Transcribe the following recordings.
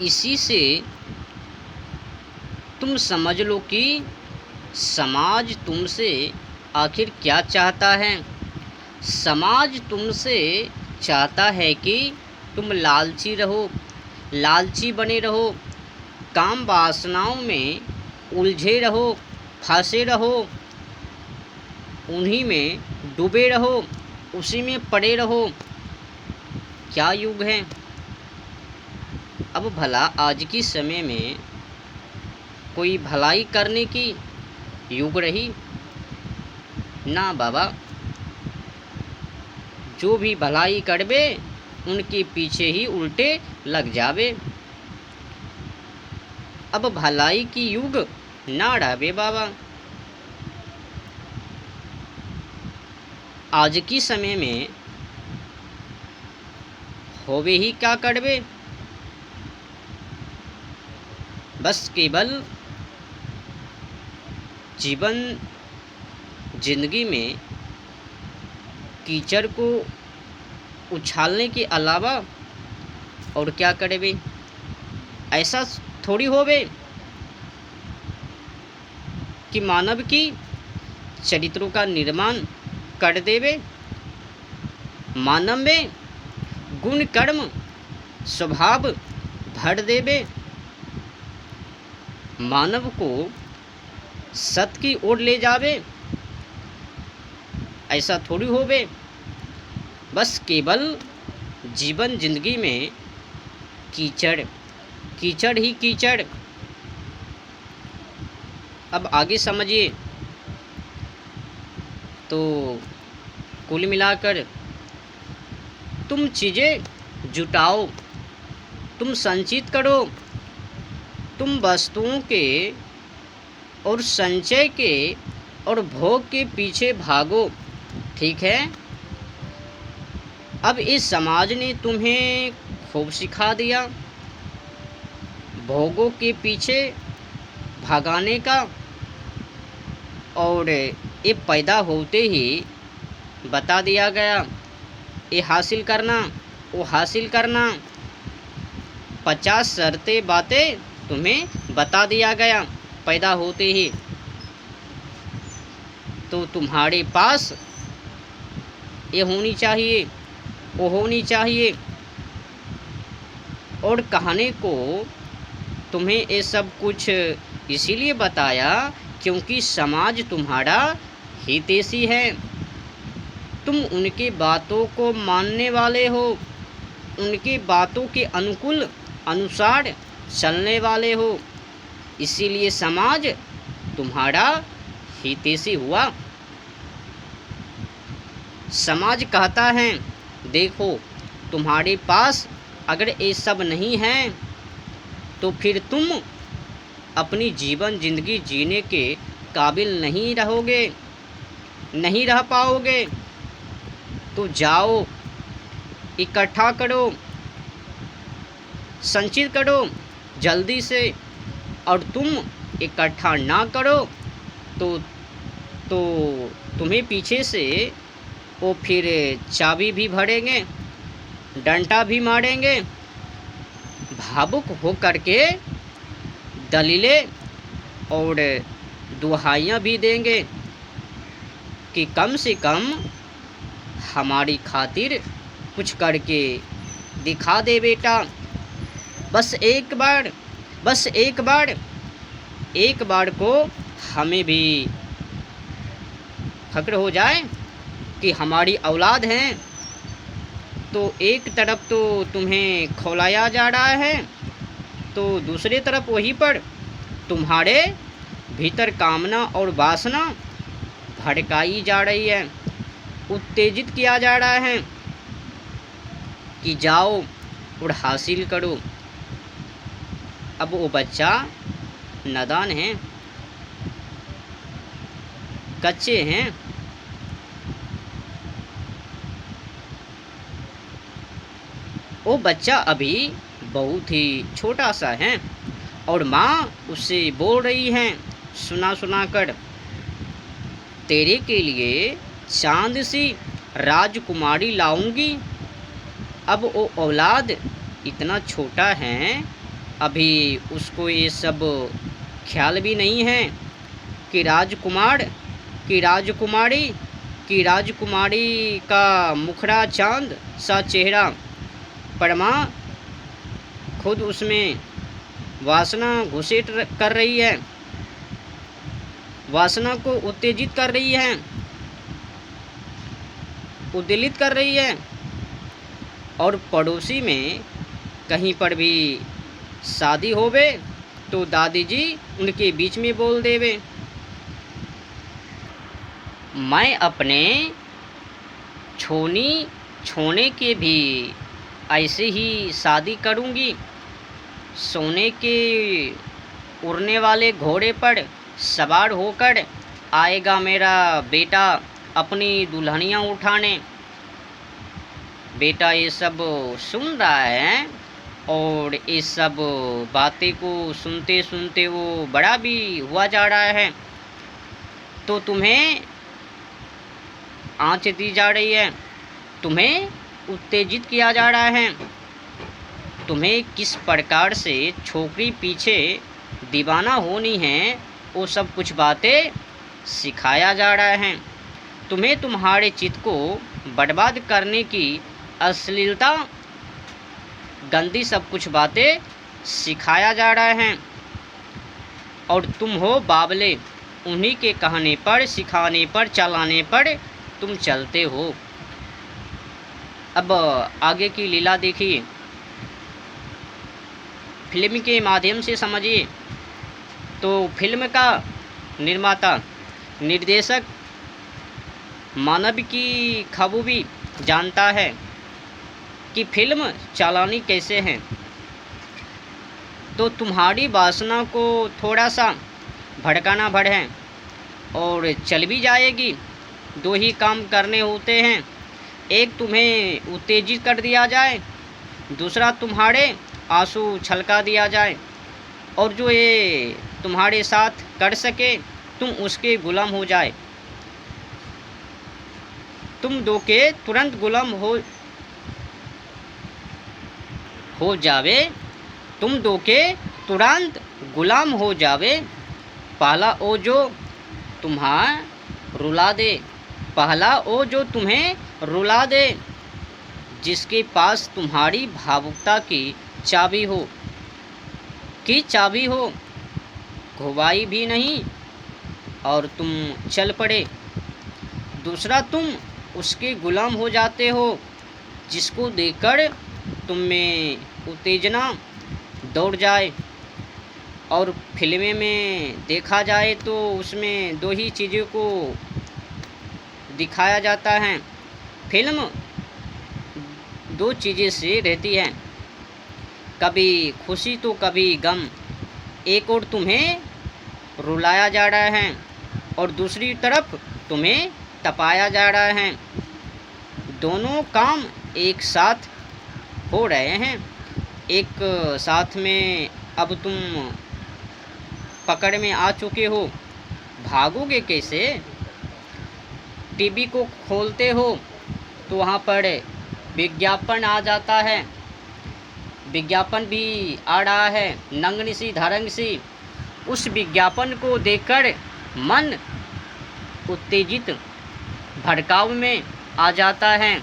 इसी से तुम समझ लो कि समाज तुमसे आखिर क्या चाहता है। समाज तुमसे चाहता है कि तुम लालची रहो, लालची बने रहो, काम वासनाओं में उलझे रहो, फंसे रहो, उन्हीं में डूबे रहो, उसी में पड़े रहो। क्या युग है। अब भला आज की समय में कोई भलाई करने की युग रही ना बाबा। जो भी भलाई करबे उनके पीछे ही उल्टे लग जावे। अब भलाई की युग ना रहबे बाबा। आज की समय में होवे ही क्या करबे, बस केवल जीवन जिंदगी में कीचड़ को उछालने के अलावा और क्या करबे। ऐसा थोड़ी होवे कि मानव की चरित्रों का निर्माण कर देवे। मानव में गुण कर्म स्वभाव भर देवे। मानव को सत्य की ओर ले जावे। ऐसा थोड़ी होवे। बस केवल जीवन जिंदगी में कीचड़ कीचड़ ही कीचड़। अब आगे समझिए तो कुल मिलाकर तुम चीज़ें जुटाओ, तुम संचित करो, तुम वस्तुओं के और संचय के और भोग के पीछे भागो। ठीक है। अब इस समाज ने तुम्हें खूब सिखा दिया भोगों के पीछे भागाने का, और ये पैदा होते ही बता दिया गया ये हासिल करना वो हासिल करना। 50 शर्तें बातें तुम्हें बता दिया गया पैदा होते ही। तो तुम्हारे पास ये होनी चाहिए वो होनी चाहिए। और कहने को तुम्हें ये सब कुछ इसीलिए बताया क्योंकि समाज तुम्हारा हितैषी है। तुम उनके बातों को मानने वाले हो, उनके बातों के अनुकूल अनुसार चलने वाले हो। इसीलिए समाज तुम्हारा हितैषी हुआ। समाज कहता है देखो तुम्हारे पास अगर ये सब नहीं है तो फिर तुम अपनी जीवन जिंदगी जीने के काबिल नहीं रहोगे, नहीं रह पाओगे। तो जाओ इकट्ठा करो, संचित करो जल्दी से। और तुम इकट्ठा ना करो तो तुम्हें पीछे से वो फिर चाबी भी भरेंगे, डंडा भी मारेंगे, भावुक हो करके दलीलें और दुहाइयाँ भी देंगे कि कम से कम हमारी खातिर कुछ करके दिखा दे बेटा। बस एक बार, बस एक बार, एक बार को हमें भी फक्र हो जाए कि हमारी औलाद हैं। तो एक तरफ तो तुम्हें खौलाया जा रहा है तो दूसरी तरफ वहीं पर तुम्हारे भीतर कामना और वासना भड़काई जा रही है, उत्तेजित किया जा रहा है कि जाओ और हासिल करो। अब वो बच्चा नादान है, कच्चे हैं। वो बच्चा अभी बहुत ही छोटा सा है और माँ उससे बोल रही है सुना सुना कर, तेरे के लिए चांद सी राजकुमारी लाऊंगी। अब वो औलाद इतना छोटा है अभी उसको ये सब ख्याल भी नहीं है कि राजकुमार की राजकुमारी का मुखड़ा चांद सा चेहरा, परमा खुद उसमें वासना घुसेट कर रही है, वासना को उत्तेजित कर रही है, उद्वेलित कर रही है। और पड़ोसी में कहीं पर भी शादी होवे तो दादी जी उनके बीच में बोल देवे, मैं अपने छोने के भी ऐसे ही शादी करूंगी। सोने के उड़ने वाले घोड़े पर सवार होकर आएगा मेरा बेटा अपनी दुल्हनियाँ उठाने। बेटा ये सब सुन रहा है और ये सब बातें को सुनते सुनते वो बड़ा भी हुआ जा रहा है। तो तुम्हें आँच दी जा रही है, तुम्हें उत्तेजित किया जा रहा है, तुम्हें किस प्रकार से छोकरी पीछे दीवाना होनी है वो सब कुछ बातें सिखाया जा रहा है। तुम्हें तुम्हारे चित्त को बर्बाद करने की अश्लीलता गंदी सब कुछ बातें सिखाया जा रहा है। और तुम हो बावले, उन्हीं के कहने पर, सिखाने पर, चलाने पर तुम चलते हो। अब आगे की लीला देखिए, फिल्म के माध्यम से समझिए। तो फिल्म का निर्माता निर्देशक मानव की खूबी जानता है कि फिल्म चलानी कैसे है। तो तुम्हारी वासना को थोड़ा सा भड़काना है और चल भी जाएगी। दो ही काम करने होते हैं, एक तुम्हें उत्तेजित कर दिया जाए, दूसरा तुम्हारे आंसू छलका दिया जाए। और जो ये तुम्हारे साथ कर सके तुम उसके गुलाम हो जाए, तुम दो के तुरंत गुलाम हो जावे, तुम दो के तुरंत गुलाम हो जावे। पहला ओ जो तुम्हें रुला दे, पहला ओ जो तुम्हें रुला दे, जिसके पास तुम्हारी भावुकता की चाबी हो, घुबाई भी नहीं और तुम चल पड़े। दूसरा तुम उसके गुलाम हो जाते हो, जिसको देखकर तुम में उत्तेजना दौड़ जाए। और फिल्में में देखा जाए तो उसमें दो ही चीज़ों को दिखाया जाता है। फिल्म दो चीज़ें से रहती है, कभी खुशी तो कभी गम। एक और तुम्हें रुलाया जा रहा है और दूसरी तरफ तुम्हें तपाया जा रहा है। दोनों काम एक साथ हो रहे हैं, एक साथ में। अब तुम पकड़ में आ चुके हो, भागोगे कैसे? टीवी को खोलते हो तो वहाँ पर विज्ञापन आ जाता है, विज्ञापन भी आ रहा है नंगनी सी धरंग सी। उस विज्ञापन को देखकर मन उत्तेजित भड़काव में आ जाता है।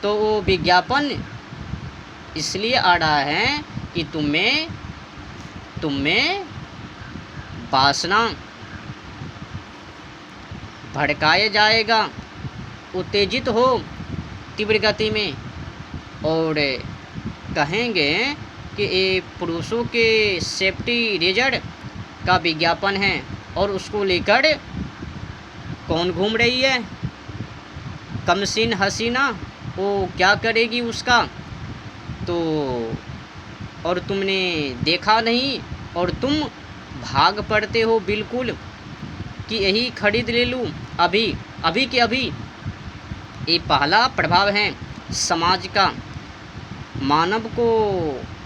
तो वो विज्ञापन इसलिए आ रहा है कि तुम्हें वासना भड़काया जाएगा, उत्तेजित हो तीव्र गति में, और कहेंगे कि ये पुरुषों के सेफ्टी रिजल्ट का विज्ञापन है और उसको लेकर कौन घूम रही है, कमसीन हसीना, वो क्या करेगी उसका। तो और तुमने देखा नहीं और तुम भाग पड़ते हो बिल्कुल कि यही खरीद ले लूँ अभी के अभी। ये पहला प्रभाव है समाज का। मानव को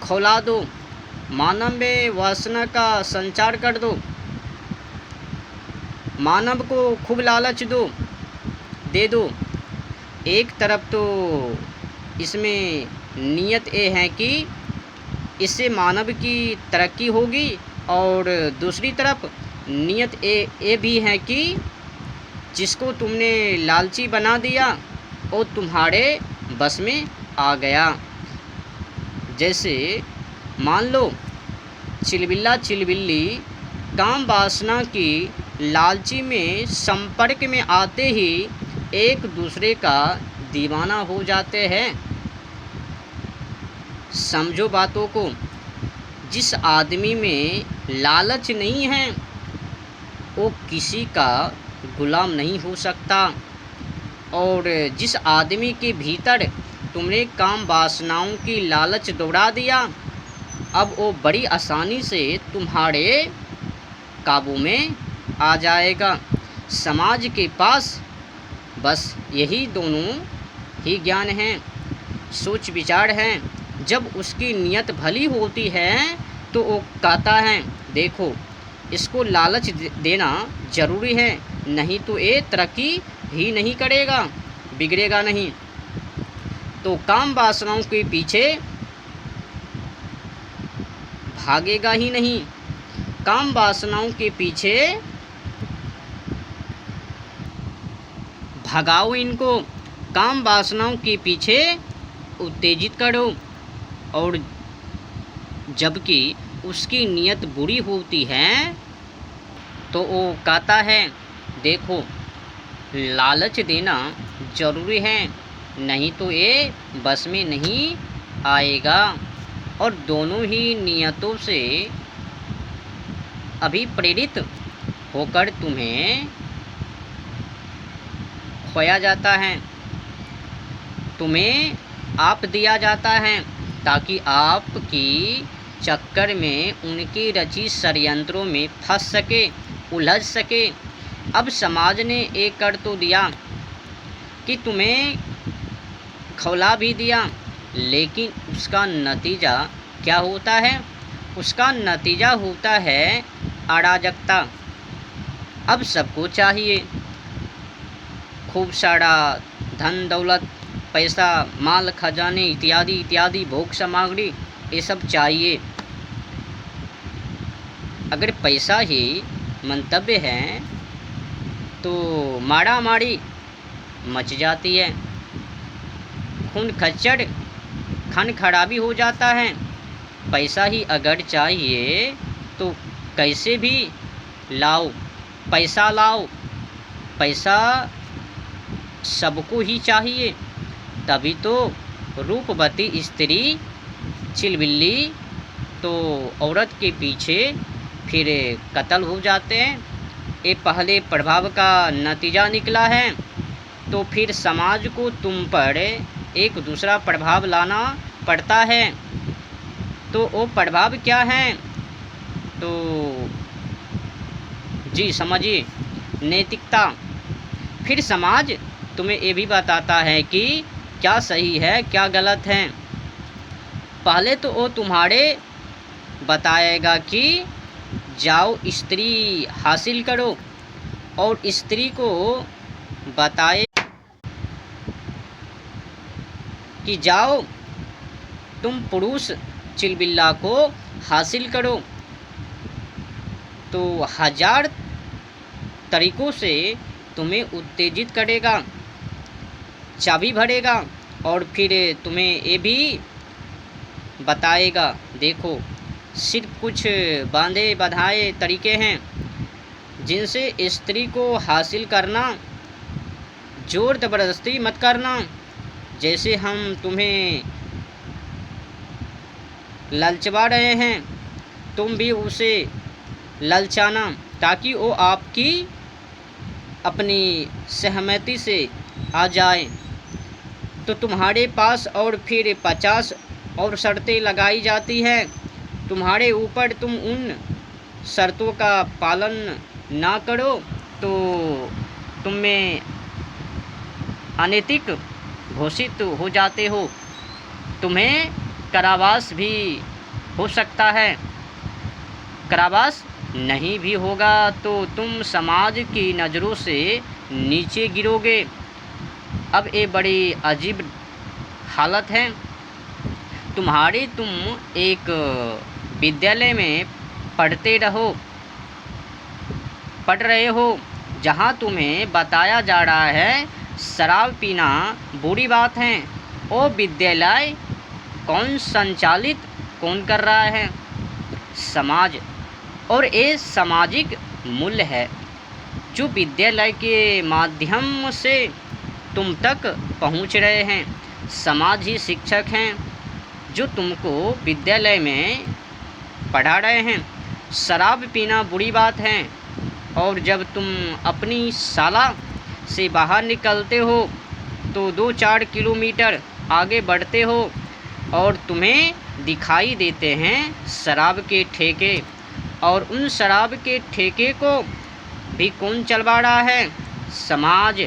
खौला दो, मानव में वासना का संचार कर दो, मानव को खूब लालच दे दो। एक तरफ तो इसमें नियत ये है कि इससे मानव की तरक्की होगी। और दूसरी तरफ नीयत ये भी है कि जिसको तुमने लालची बना दिया वो तुम्हारे बस में आ गया। जैसे मान लो चिलबिल्ला चिलबिल्ली काम वासना की लालची में संपर्क में आते ही एक दूसरे का दीवाना हो जाते हैं। समझो बातों को। जिस आदमी में लालच नहीं है वो किसी का गुलाम नहीं हो सकता। और जिस आदमी के भीतर तुमने काम वासनाओं की लालच दौड़ा दिया, अब वो बड़ी आसानी से तुम्हारे काबू में आ जाएगा। समाज के पास बस यही दोनों ही ज्ञान हैं, सोच विचार हैं। जब उसकी नीयत भली होती है तो वो कहता है देखो इसको लालच देना ज़रूरी है, नहीं तो ये तरक्की ही नहीं करेगा, बिगड़ेगा नहीं। तो काम वासनाओं के पीछे भागेगा ही नहीं। काम वासनाओं के पीछे भगाओ इनको, काम वासनाओं के पीछे उत्तेजित करो। और जबकि उसकी नीयत बुरी होती है तो वो कहता है देखो लालच देना ज़रूरी है, नहीं तो ये बस में नहीं आएगा। और दोनों ही नियतों से अभिप्रेरित होकर तुम्हें खोया जाता है, तुम्हें आप दिया जाता है ताकि आपकी चक्कर में उनकी रची षड्यंत्रों में फंस सके, उलझ सके। अब समाज ने एक कर तो दिया कि तुम्हें खौला भी दिया, लेकिन उसका नतीजा क्या होता है? उसका नतीजा होता है अराजकता। अब सबको चाहिए खूब सारा धन दौलत, पैसा, माल खजाने इत्यादि इत्यादि भोग सामग्री, ये सब चाहिए। अगर पैसा ही मंतव्य है तो मारा मारी मच जाती है, खून खच्चर खन खराबी हो जाता है। पैसा ही अगर चाहिए तो कैसे भी लाओ, पैसा लाओ। पैसा सबको ही चाहिए, तभी तो रूपवती स्त्री चिलबिल्ली तो औरत के पीछे फिर कत्ल हो जाते हैं। ये पहले प्रभाव का नतीजा निकला है। तो फिर समाज को तुम पर एक दूसरा प्रभाव लाना पड़ता है। तो वो प्रभाव क्या है? तो जी समझिए, नैतिकता। फिर समाज तुम्हें ये भी बताता है कि क्या सही है क्या गलत है। पहले तो वो तुम्हारे बताएगा कि जाओ स्त्री हासिल करो, और स्त्री को बताए कि जाओ तुम पुरुष चिलबिल्ला को हासिल करो। तो हजार तरीक़ों से तुम्हें उत्तेजित करेगा, चाबी भरेगा, और फिर तुम्हें ये भी बताएगा देखो सिर्फ कुछ बांधे बधाए तरीके हैं जिनसे स्त्री को हासिल करना, जोर ज़बरदस्ती मत करना। जैसे हम तुम्हें ललचवा रहे हैं, तुम भी उसे ललचाना, ताकि वो आपकी अपनी सहमति से आ जाए। तो तुम्हारे पास और फिर 50 और शर्तें लगाई जाती हैं तुम्हारे ऊपर। तुम उन शर्तों का पालन ना करो तो तुम में अनैतिक घोषित हो जाते हो, तुम्हें कारावास भी हो सकता है। कारावास नहीं भी होगा तो तुम समाज की नज़रों से नीचे गिरोगे। अब ये बड़ी अजीब हालत है। तुम एक विद्यालय में पढ़ रहे हो जहाँ तुम्हें बताया जा रहा है शराब पीना बुरी बात है। वो विद्यालय कौन कर रहा है? समाज। और ये सामाजिक मूल्य है जो विद्यालय के माध्यम से तुम तक पहुंच रहे हैं। समाज ही शिक्षक हैं जो तुमको विद्यालय में पढ़ा रहे हैं। शराब पीना बुरी बात है और जब तुम अपनी शाला से बाहर निकलते हो तो 2-4 किलोमीटर आगे बढ़ते हो और तुम्हें दिखाई देते हैं शराब के ठेके। और उन शराब के ठेके को भी कौन चलवा रहा है? समाज।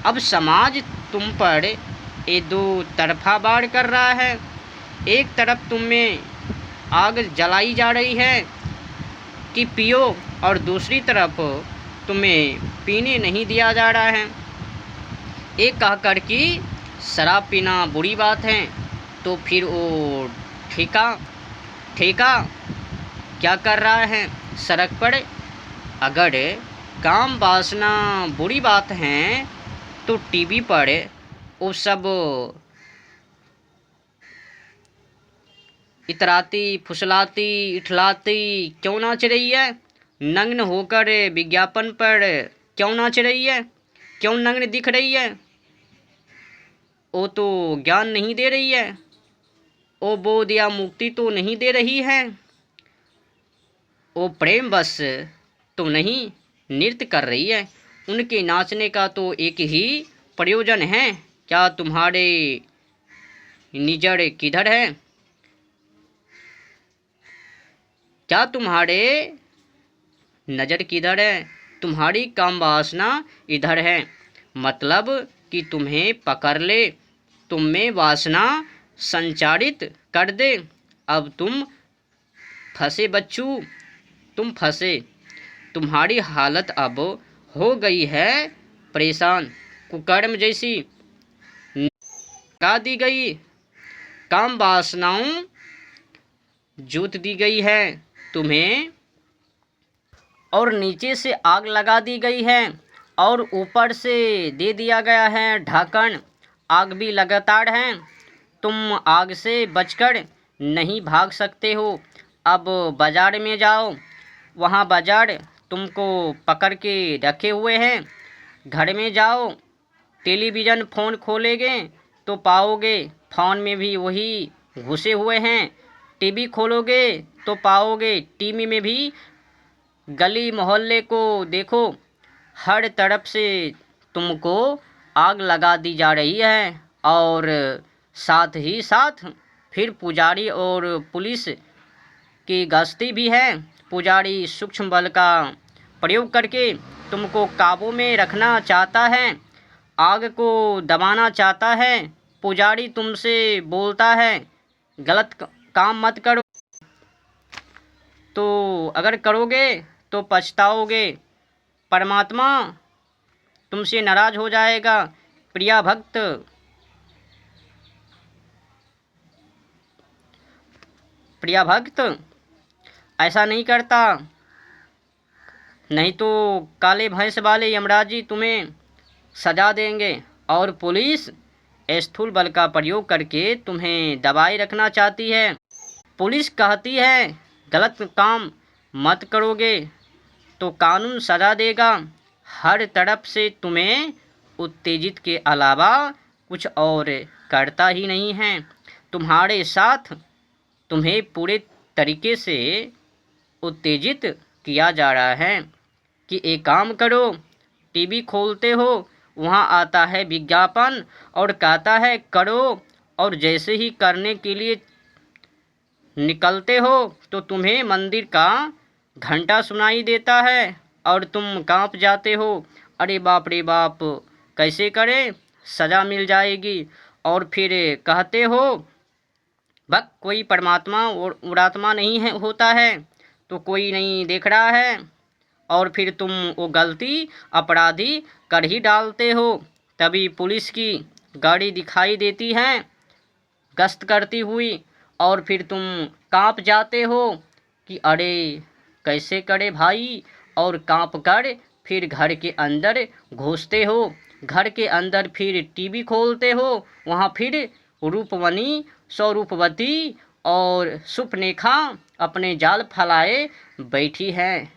अब समाज तुम पर ये दो तरफा वार कर रहा है। एक तरफ तुम्हें आग जलाई जा रही है कि पियो और दूसरी तरफ तुम्हें पीने नहीं दिया जा रहा है। एक कहकर कि शराब पीना बुरी बात है तो फिर वो ठेका क्या कर रहा है सड़क पर? अगर काम वासना बुरी बात है तो टीवी पर वो सब इतराती फुसलाती इठलाती क्यों नाच रही है? नग्न होकर विज्ञापन पर क्यों नाच रही है? क्यों नग्न दिख रही है? वो तो ज्ञान नहीं दे रही है, वो बोध या मुक्ति तो नहीं दे रही है, वो प्रेम बस तो नहीं नृत्य कर रही है। उनके नाचने का तो एक ही प्रयोजन है। क्या तुम्हारे निजर किधर है? क्या तुम्हारे नज़र किधर है? तुम्हारी काम वासना इधर है, मतलब कि तुम्हें पकड़ ले, तुम में वासना संचारित कर दे। अब तुम फंसे बच्चू, तुम फंसे। तुम्हारी हालत अब हो गई है परेशान, कुकर्म जैसी लगा दी गई, काम वासनाओं जोत दी गई है तुम्हें, और नीचे से आग लगा दी गई है और ऊपर से दे दिया गया है ढक्कन। आग भी लगातार है, तुम आग से बचकर नहीं भाग सकते हो। अब बाज़ार में जाओ, वहाँ बाज़ार तुमको पकड़ के रखे हुए हैं। घर में जाओ, टेलीविज़न फ़ोन खोलेंगे तो पाओगे फ़ोन में भी वही घुसे हुए हैं। टीवी खोलोगे तो पाओगे टीवी में भी गली मोहल्ले को देखो, हर तरफ से तुमको आग लगा दी जा रही है। और साथ ही साथ फिर पुजारी और पुलिस की गश्ती भी है। पुजारी सूक्ष्म बल का प्रयोग करके तुमको काबू में रखना चाहता है, आग को दबाना चाहता है। पुजारी तुमसे बोलता है गलत काम मत करो, तो अगर करोगे तो पछताओगे, परमात्मा तुमसे नाराज हो जाएगा। प्रिया भक्त ऐसा नहीं करता, नहीं तो काले भैंस वाले यमराज जी तुम्हें सजा देंगे। और पुलिस स्थूल बल का प्रयोग करके तुम्हें दबाए रखना चाहती है। पुलिस कहती है गलत काम मत करोगे तो कानून सजा देगा। हर तरफ से तुम्हें उत्तेजित के अलावा कुछ और करता ही नहीं है। तुम्हारे साथ तुम्हें पूरे तरीके से उत्तेजित किया जा रहा है कि एक काम करो, टीवी खोलते हो, वहाँ आता है विज्ञापन और कहता है करो, और जैसे ही करने के लिए निकलते हो तो तुम्हें मंदिर का घंटा सुनाई देता है और तुम कांप जाते हो। अरे बाप रे बाप, कैसे करें, सज़ा मिल जाएगी। और फिर कहते हो भक्त कोई परमात्मा और आत्मा नहीं है होता है, तो कोई नहीं देख रहा है, और फिर तुम वो गलती अपराधी कर ही डालते हो। तभी पुलिस की गाड़ी दिखाई देती है गश्त करती हुई, और फिर तुम कांप जाते हो कि अरे कैसे करे भाई, और कांप कर फिर घर के अंदर घुसते हो। घर के अंदर फिर टीवी खोलते हो, वहाँ फिर रूपमणी स्वरूपवती और सुपनेखा अपने जाल फैलाए बैठी हैं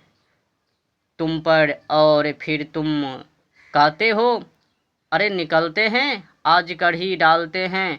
तुम पर, और फिर तुम कहते हो अरे निकलते हैं, आज कढ़ी डालते हैं